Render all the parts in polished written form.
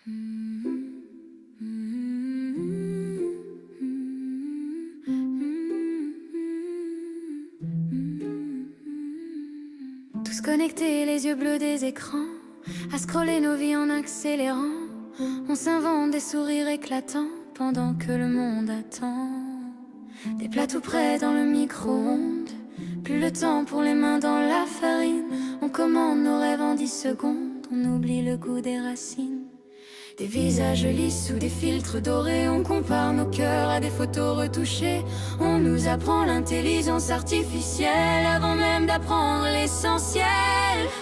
Tous connectés, les yeux bleus des écrans, à scroller nos vies en accélérant. On s'invente des sourires éclatants pendant que le monde attend. Des plats tout prêts dans le micro-ondes, plus le temps pour les mains dans la farine. On commande nos rêves en 10 secondes, on oublie le goût des racines. Des visages lisses sous des filtres dorés, on compare nos cœurs à des photos retouchées. On nous apprend l'intelligence artificielle avant même d'apprendre l'essentiel.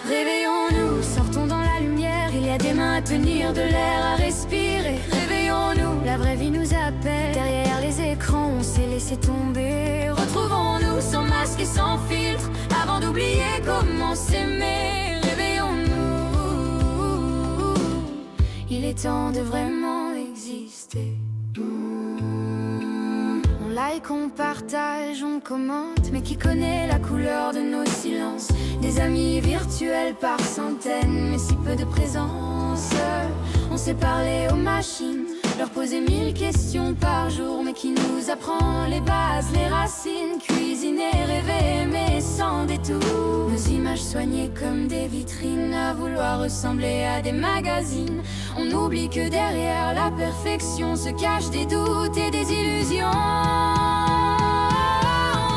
Réveillons-nous, sortons dans la lumière, il y a des mains à tenir, de l'air à respirer. Réveillons-nous, la vraie vie nous appelle. Derrière les écrans, on s'est laissé tomber. Retrouvons-nous sans masque et sans filtre, avant d'oublier comment s'aimer. Réveillons-nous, il est temps de vraiment exister. On like, on partage, on commente, mais qui connaît la couleur de nos silences? Des amis virtuels par centaines, mais si peu de présence. On s'est parlé aux machines, leur poser 1000 questions par jour, mais qui nous apprend les bases, les racines? Cuisiner, rêver, aimer sans détour. Nos images soignées comme des vitrines, à vouloir ressembler à des magazines. On oublie que derrière la perfection se cachent des doutes et des illusions.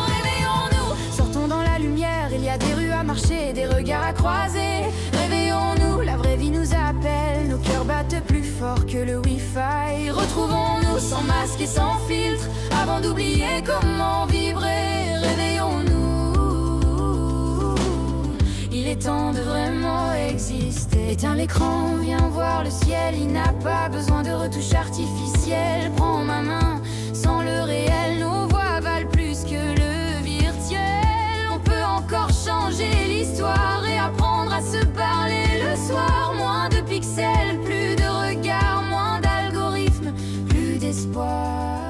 Réveillons-nous, sortons dans la lumière, il y a des rues à marcher, des regards à croiser. Réveillons-nous, la vraie vie nous appelle, nos cœurs battent plus fort que le Wi-Fi. Retrouvons-nous sans masque et sans filtre, avant d'oublier comment vibrer. Réveillons-nous, il est temps de vraiment exister. Éteins l'écran, viens voir le ciel, il n'a pas besoin de retouches artificielles. Prends ma main, sans le réel, nos voix valent plus que le virtuel. On peut encore changer l'histoire et apprendre à se parler le soir. Moins de pixels, plus de regards, moins d'algorithmes, plus d'espoir.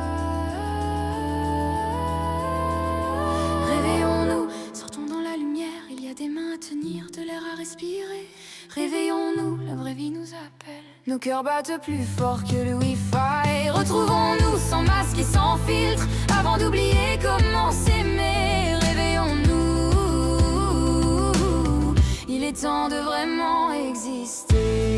Réveillons-nous, sortons dans la lumière, il y a des mains à tenir, de l'air à respirer. Réveillons-nous, la vraie vie nous appelle, nos cœurs battent plus fort que le Wi-Fi. Retrouvons-nous sans masque et sans filtre, avant d'oublier comment s'aimer. Réveillons-nous, il est temps de vraiment exister.